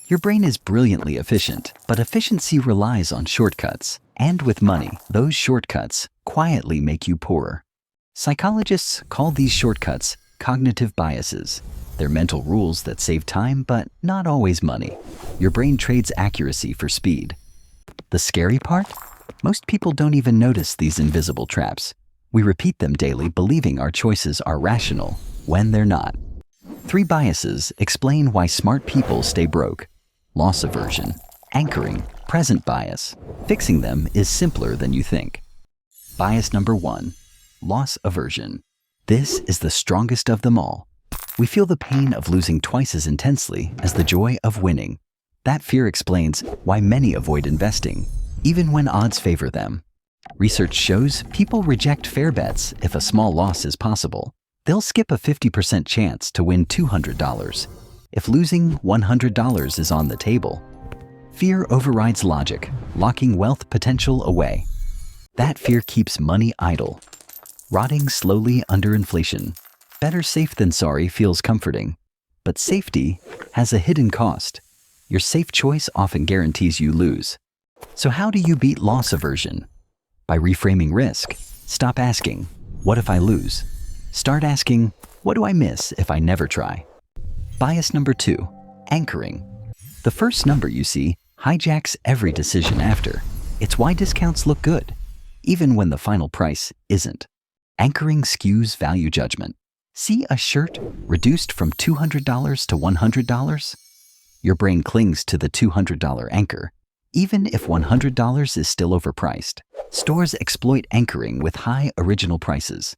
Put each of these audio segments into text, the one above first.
Your brain is brilliantly efficient, but efficiency relies on shortcuts. And with money, those shortcuts quietly make you poorer. Psychologists call these shortcuts cognitive biases. They're mental rules that save time, but not always money. Your brain trades accuracy for speed. The scary part? Most people don't even notice these invisible traps. We repeat them daily, believing our choices are rational when they're not. 3 biases explain why smart people stay broke. Loss aversion, anchoring, present bias. Fixing them is simpler than you think. Bias number 1, loss aversion. This is the strongest of them all. We feel the pain of losing twice as intensely as the joy of winning. That fear explains why many avoid investing, even when odds favor them. Research shows people reject fair bets if a small loss is possible. They'll skip a 50% chance to win $200 if losing $100 is on the table. Fear overrides logic, locking wealth potential away. That fear keeps money idle, rotting slowly under inflation. Better safe than sorry feels comforting, but safety has a hidden cost. Your safe choice often guarantees you lose. So how do you beat loss aversion? By reframing risk. Stop asking, what if I lose? Start asking, what do I miss if I never try? Bias number 2, anchoring. The first number you see hijacks every decision after. It's why discounts look good, even when the final price isn't. Anchoring skews value judgment. See a shirt reduced from $200 to $100? Your brain clings to the $200 anchor, even if $100 is still overpriced. Stores exploit anchoring with high original prices.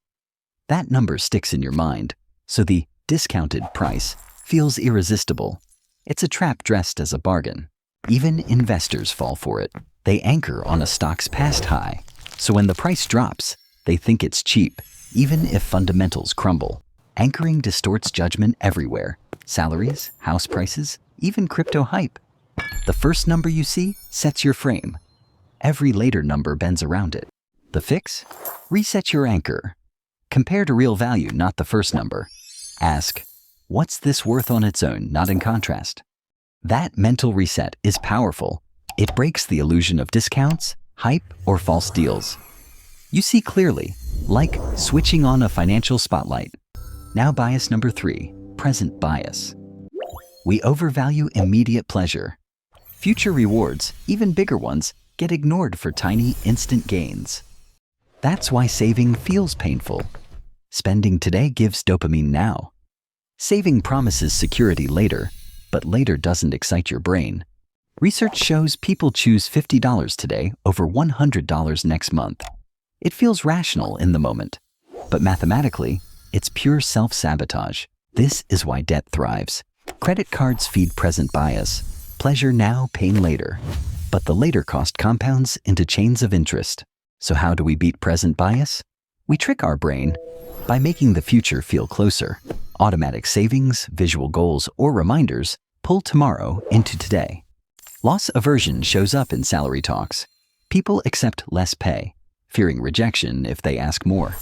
That number sticks in your mind, so the discounted price feels irresistible. It's a trap dressed as a bargain. Even investors fall for it. They anchor on a stock's past high, so when the price drops, they think it's cheap, even if fundamentals crumble. Anchoring distorts judgment everywhere. Salaries, house prices, even crypto hype. The first number you see sets your frame. Every later number bends around it. The fix? Reset your anchor. Compare to real value, not the first number. Ask, what's this worth on its own, not in contrast? That mental reset is powerful. It breaks the illusion of discounts, hype, or false deals. You see clearly, like switching on a financial spotlight. Now bias number 3, present bias. We overvalue immediate pleasure. Future rewards, even bigger ones, get ignored for tiny, instant gains. That's why saving feels painful. Spending today gives dopamine now. Saving promises security later, but later doesn't excite your brain. Research shows people choose $50 today over $100 next month. It feels rational in the moment, but mathematically, it's pure self-sabotage. This is why debt thrives. Credit cards feed present bias. Pleasure now, pain later. But the later cost compounds into chains of interest. So how do we beat present bias? We trick our brain by making the future feel closer. Automatic savings, visual goals, or reminders pull tomorrow into today. Loss aversion shows up in salary talks. People accept less pay, fearing rejection if they ask more.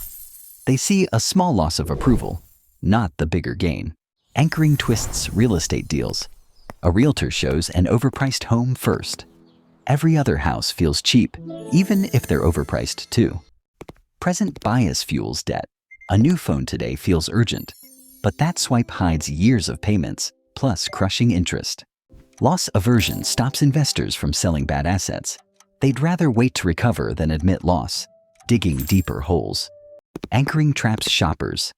They see a small loss of approval, not the bigger gain. Anchoring twists real estate deals. A realtor shows an overpriced home first. Every other house feels cheap, even if they're overpriced too. Present bias fuels debt. A new phone today feels urgent, but that swipe hides years of payments, plus crushing interest. Loss aversion stops investors from selling bad assets. They'd rather wait to recover than admit loss, digging deeper holes. Anchoring traps shoppers.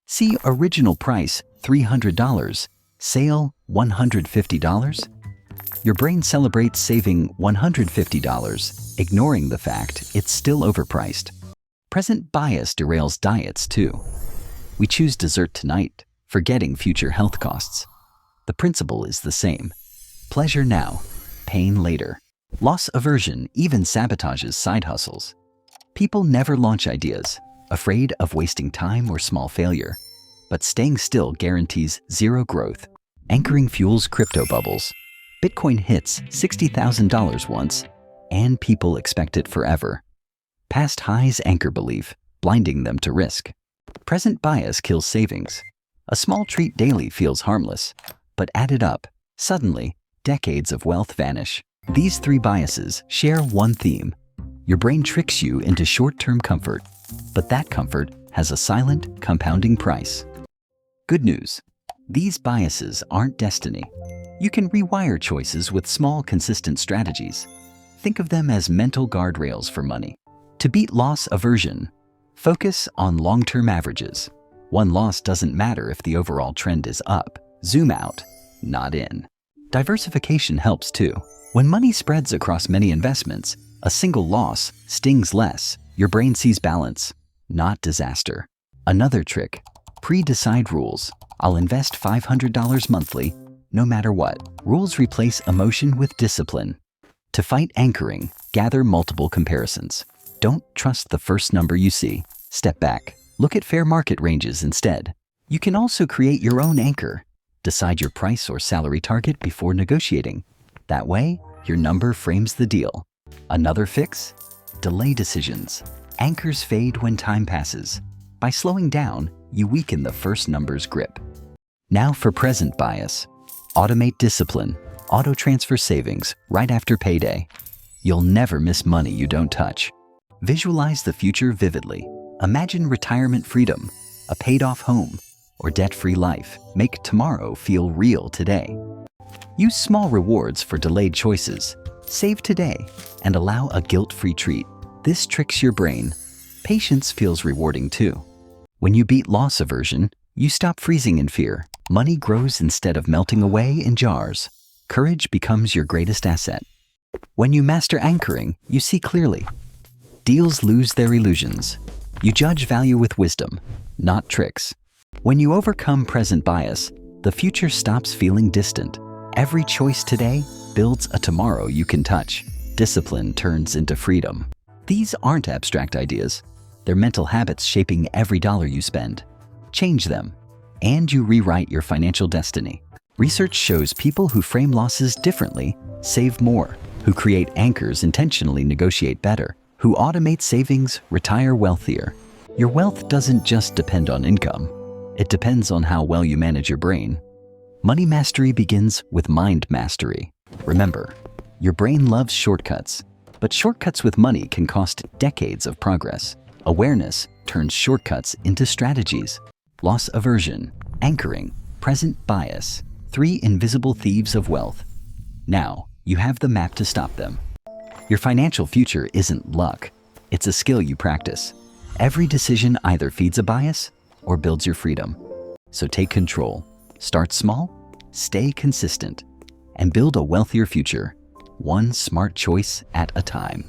See original price $300, sale $150? Your brain celebrates saving $150, ignoring the fact it's still overpriced. Present bias derails diets too. We choose dessert tonight, forgetting future health costs. The principle is the same. Pleasure now, pain later. Loss aversion even sabotages side hustles. People never launch ideas, afraid of wasting time or small failure. But staying still guarantees zero growth. Anchoring fuels crypto bubbles. Bitcoin hits $60,000 once, and people expect it forever. Past highs anchor belief, blinding them to risk. Present bias kills savings. A small treat daily feels harmless, but added up, suddenly, decades of wealth vanish. These three biases share one theme. Your brain tricks you into short-term comfort, but that comfort has a silent, compounding price. Good news. These biases aren't destiny. You can rewire choices with small, consistent strategies. Think of them as mental guardrails for money. To beat loss aversion, focus on long-term averages. One loss doesn't matter if the overall trend is up. Zoom out, not in. Diversification helps too. When money spreads across many investments, a single loss stings less. Your brain sees balance, not disaster. Another trick, pre-decide rules. I'll invest $500 monthly, no matter what. Rules replace emotion with discipline. To fight anchoring, gather multiple comparisons. Don't trust the first number you see. Step back. Look at fair market ranges instead. You can also create your own anchor. Decide your price or salary target before negotiating. That way, your number frames the deal. Another fix? Delay decisions. Anchors fade when time passes. By slowing down, you weaken the first number's grip. Now for present bias. Automate discipline. Auto-transfer savings right after payday. You'll never miss money you don't touch. Visualize the future vividly. Imagine retirement freedom, a paid-off home, or debt-free life. Make tomorrow feel real today. Use small rewards for delayed choices. Save today and allow a guilt-free treat. This tricks your brain. Patience feels rewarding too. When you beat loss aversion, you stop freezing in fear. Money grows instead of melting away in jars. Courage becomes your greatest asset. When you master anchoring, you see clearly. Deals lose their illusions. You judge value with wisdom, not tricks. When you overcome present bias, the future stops feeling distant. Every choice today builds a tomorrow you can touch. Discipline turns into freedom. These aren't abstract ideas. They're mental habits shaping every dollar you spend. Change them, and you rewrite your financial destiny. Research shows people who frame losses differently save more, who create anchors intentionally negotiate better, who automate savings retire wealthier. Your wealth doesn't just depend on income. It depends on how well you manage your brain. Money mastery begins with mind mastery. Remember, your brain loves shortcuts, but shortcuts with money can cost decades of progress. Awareness turns shortcuts into strategies. Loss aversion, anchoring, present bias, 3 invisible thieves of wealth. Now, you have the map to stop them. Your financial future isn't luck. It's a skill you practice. Every decision either feeds a bias or builds your freedom. So take control. Start small, stay consistent, and build a wealthier future, one smart choice at a time.